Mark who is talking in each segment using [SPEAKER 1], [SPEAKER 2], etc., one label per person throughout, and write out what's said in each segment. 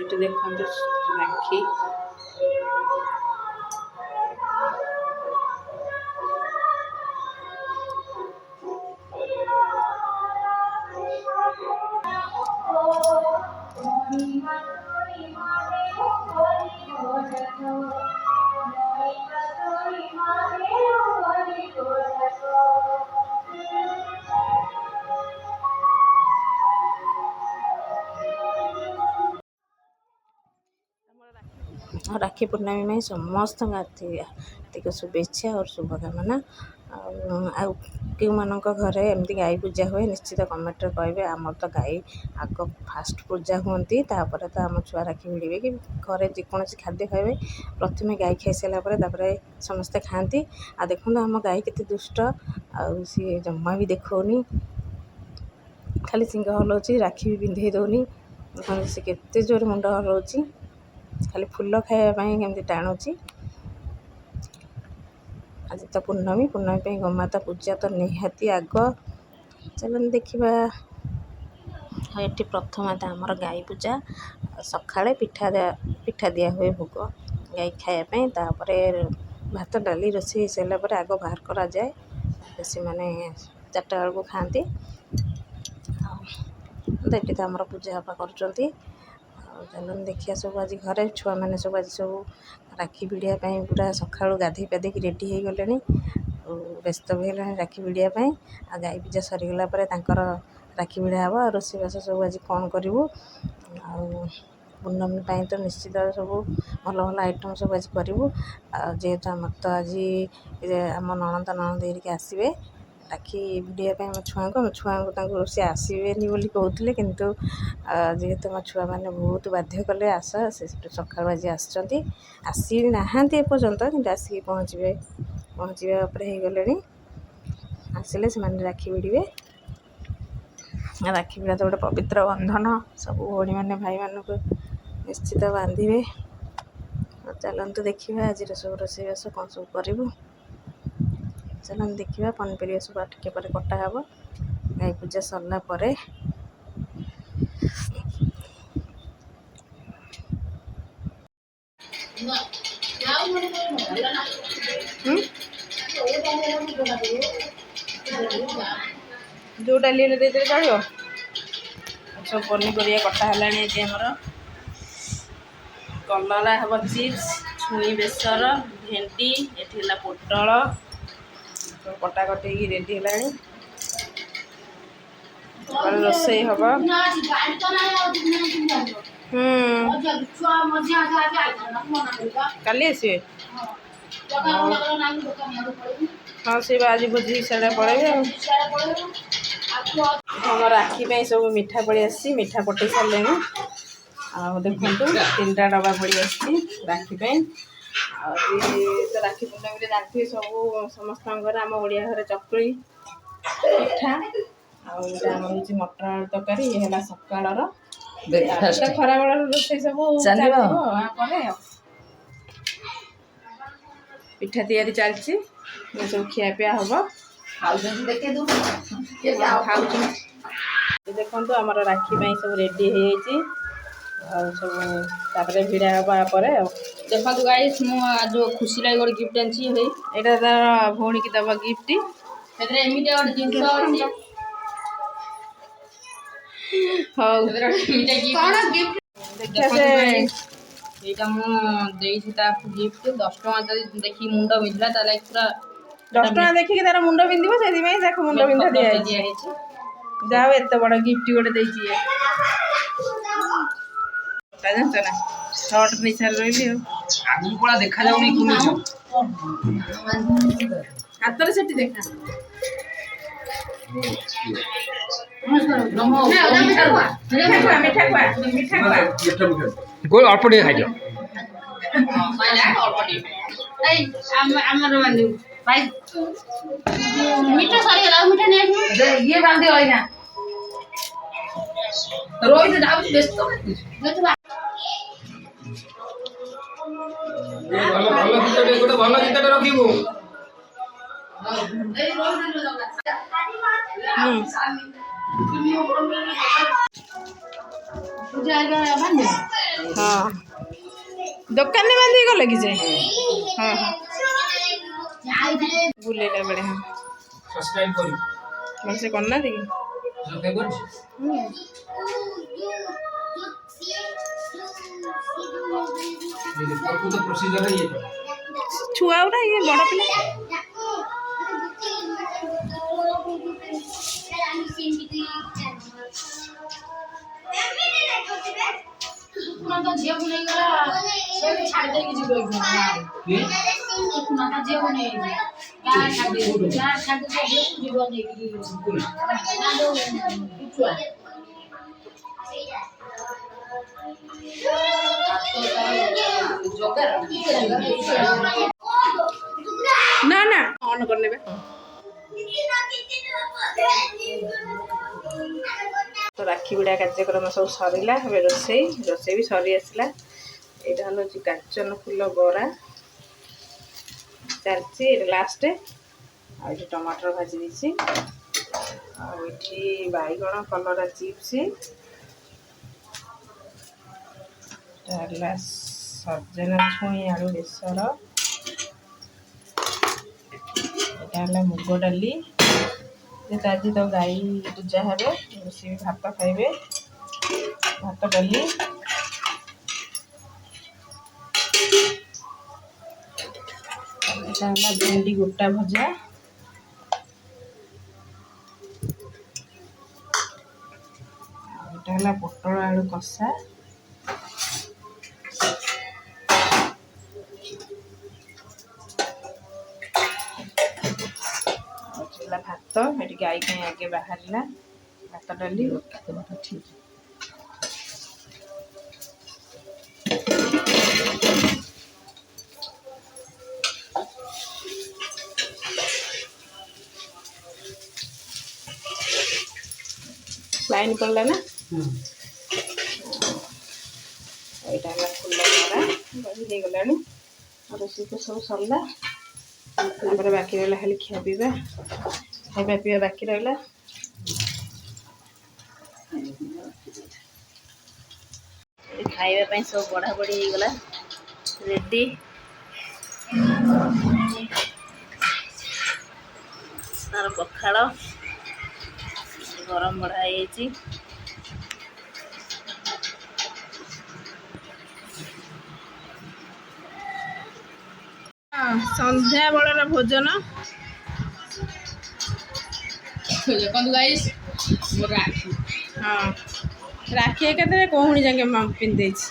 [SPEAKER 1] ଏଠି ଦେଖନ୍ତୁ ରାକ୍ଷୀ राखी पूर्णिमा में समस्त हार्दिक शुभेच्छा और शुभकामना। आउमानक घरे एमती गाई पूजा हुए निश्चित कमेंट कहे आमर तो गाई आग फास्ट पूजा हुंती तापर तो आम छुआ राखी भिड़े कि घरे जेकोसी खाद्य खाए प्रथम गाई खाई सारापर समस्ते खाती। आ देखो आम गाई केते दुष्ट सी जमा भी देखनी खाली सिंग हलाऊँ राखी भी पिंधे दौनी सी केते जोर मुंड हलाऊँ खाली फूल खावाई केमती टाणुची। आज तो पूर्णमी पूर्णमी गोमाता पूजा तो निहाती आग चलन देखा। ये प्रथम आमर गाई पूजा सकाଳେ पिठा दिया हुए भोग गाई खायापी तापर भात डाली रोषे सारापर आग बाहर करा जाए से मैंने 4टा बेलू खाती। ये तो आमर पूजा हवा कर चलन देखिए सब आज घरे छुआ मैंने सब आज सब राखी भिड़ापी पूरा सका गाधे पाधे रेडी हो गले व्यस्त भी है राखी भिड़ापी। आ गाई पूजा सरीगला राखी भिड़ा हे रोषेबास सब आज कौन करूँ पूर्णमी तो निश्चित सब भल भल आइटम सब आज करूँ जेहेतु आम तो आज आम ननद ननद आसवे राखी भिड़ापी आम छुआ को सी आसबेनि बोली कहते किंतु जेहेतु आम छुआ मैंने बहुत बाध्य कले आस से सका आज आसी नहांती एपर्यंत कि आसिक पहुँचापर हो गले आसिले से राखी भिड़े। राखी भिड़ा तो गोटे पवित्र बंधन सब भौणी मैंने भाई मान को निश्चित बांधे। चलतु देखा आज सब रोषेबास कौन सब करूँ चलन देखा पनीपरिया सब टिके पर कटा हे गाई पूजा सरला परे जो डाली दे चलो सब पनीपरिया कटा है आमर कलरा हम चिप्स छुई बेसर भेंडी ये पोटल सब कटाकटी रेडी है रोषे हम काली आसवे हाँ सी आज भोजी सारे पड़े हम राखी सब मिठा पड़ी आसी मिठा पटे सारे आ देखु 3टा डब्बा पड़ी आसी राखी तो राखी पूर्णमी जानते सब समस्त घर आम ओडिया घर चकुली पिठा आम मटर आलू तरकारी ये है सकाल खरा बेल रोषे सब पिठा तैयारी चलती सब खियापिया हम देखो आम राखी सब रेडी हो सब भिड़ा हाँपर देखो गाइस जो खुशी लगे गोटे गिफ्ट आनी यहाँ तार भौणी की दबा गिफ्ट गिफ्ट 10 टଙ୍କା देखी मुंड बिंधा पूरा 10 टଙ୍କା देखिए तार मुंड बिंधव से मुंड बिंधा दिखाई जाओ एत बड़ गिफ्ट गोटे ना शर्ट नहीं सार रही आगू पड़ा देखा जाऊनी हाथ से देखा
[SPEAKER 2] गोल अल्प टे खाइ
[SPEAKER 3] मीठा सरीगला मीठा नहीं ये बांधे होइना रोहित जाऊ व्यस्त
[SPEAKER 2] भल गीतटे रखिबू
[SPEAKER 3] जाएगा बांधे
[SPEAKER 1] ହଁ ଦୋକାନରେ ବାନ୍ଧିକି ଗଲେ କି ଯେ ହଁ ହଁ ବୁଲେଇଲା ବେଳେ ହଁ
[SPEAKER 2] ସବସ୍କ୍ରାଇବ କରି
[SPEAKER 1] ଭଲସେ କରିନାହାନ୍ତି କି
[SPEAKER 2] ସବସ୍କ୍ରାଇବ କରିଛି ପ୍ରକୃତ ପ୍ରୋସିଜର ଇଏ କର
[SPEAKER 1] ଛୁଆ ଗୁଡ଼ା ଇଏ ବଡ଼ ପିଲା
[SPEAKER 3] ଝିଅକୁ ନେଇଗଲା ଛାଡ଼ି ଦେଇକି ଯିବ ଝିଅକୁ ନେଇକି ଛାଡ଼ି ଯିବ ନେଇକି ଛୁଆ
[SPEAKER 1] ନା ନା ଅନ୍ କରିନେବେ ତ ରାକ୍ଷୀ ବିଡ଼ା କାର୍ଯ୍ୟକ୍ରମ ସବୁ ସରିଲା ଏବେ ରୋଷେଇ ବି ସରି ଆସିଲା ଏଇଟା ହେଉଛି କାଞ୍ଚନ ଫୁଲ ବରା ଚାଲିଛି ଏଇଟା ଲାଷ୍ଟ ଆଉ ଏଠି ଟମାଟର ଭାଜି ଦେଇଛି ଆଉ ଏଠି ବାଇଗଣ କଲରା ଚିପ୍ସ ହେଲା ସଜନା ଛୁଇଁ ଆଳୁ ବେସର ଏଇଟା ହେଲା ମୁଗ ଡାଲି ଯେହେତୁ ଆଜି ତ ଗାଈ ପୂଜା ହେବେ ସିଏ ବି ଭାତ ଖାଇବେ ଭାତ ଡାଲି ଏଇଟା ହେଲା ଭେଣ୍ଡି ଗୋଟା ଭଜା ଆଉ ଏଇଟା ହେଲା ପୋଟଳ ଆଳୁ କଷା ହେଲା ଭାତ ଏଠି ଗାଈ ପାଇଁ ଆଗେ ବାହାରିଲା ଭାତ ଡାଲି ଠିକ୍ ଲାଇନ୍ ପଡ଼ିଲା ନା ଏଇଟା ହେଲା ଫୁଲ ବରା ବହି ହେଇଗଲାଣି ରୋଷେଇ ତ ସବୁ ସରିଲା ତାପରେ ବାକି ରହିଲା ଖାଲି ଖାଇବା ପିଇବା ବାକି ରହିଲା ଖାଇବା ପାଇଁ ସବୁ ବଢ଼ାବଢ଼ି ହେଇଗଲା ରେଡ଼ି ତାର ପଖାଳ ଗରମ ବଢ଼ା ହେଇଯାଇଛି ସନ୍ଧ୍ୟା ବେଳର ଭୋଜନ ହଁ ରାକ୍ଷୀ ଏକାଥରେ କହୁଣି ଯାକେ ପିନ୍ଧେଇଛି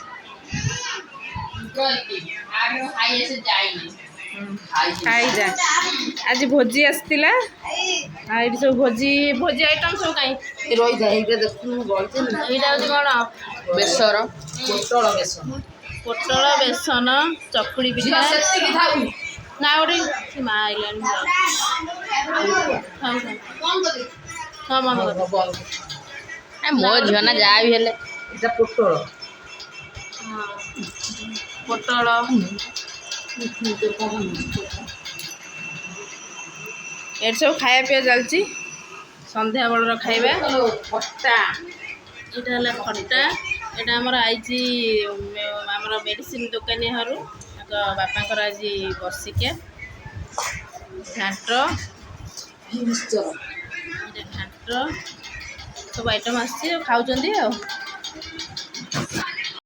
[SPEAKER 1] ଖାଇଯା ଆଜି ଭୋଜି ଆସିଥିଲା ଆଉ ଏଇଠି ସବୁ ଭୋଜି ଆଇଟମ୍ ସବୁ କାହିଁ
[SPEAKER 3] ରହିଯା ଏଇଟା ଦେଖୁନୁ
[SPEAKER 1] ଏଇଟା ହେଉଛି କ'ଣ
[SPEAKER 3] ବେସର
[SPEAKER 1] ପୋଟଳ ବେସନ ଚକୁଳି ପିଠା ନା ଗୋଟେ ମା ଆଇଲାଣି ହଁ ମନ
[SPEAKER 3] ମୋ ଝିଅ ନା ଯାହା ବି ହେଲେ ଏଇଟା ପୋଟଳ
[SPEAKER 1] ଏଠି ସବୁ ଖାଇବା ପିଇବା ଚାଲିଛି ସନ୍ଧ୍ୟାବେଳର ଖାଇବା ଖଟା ଏଇଟା ହେଲା ଖଟା ଏଇଟା ଆମର ଆଇଛି ଆମର ମେଡ଼ିସିନ ଦୋକାନୀ ଘରୁ ତାଙ୍କ ବାପାଙ୍କର ଆଜି ବର୍ଷିକିଆ ଘାଣ୍ଟ ସବୁ ଆଇଟମ୍ ଆସିଛି ଖାଉଛନ୍ତି ଆଉ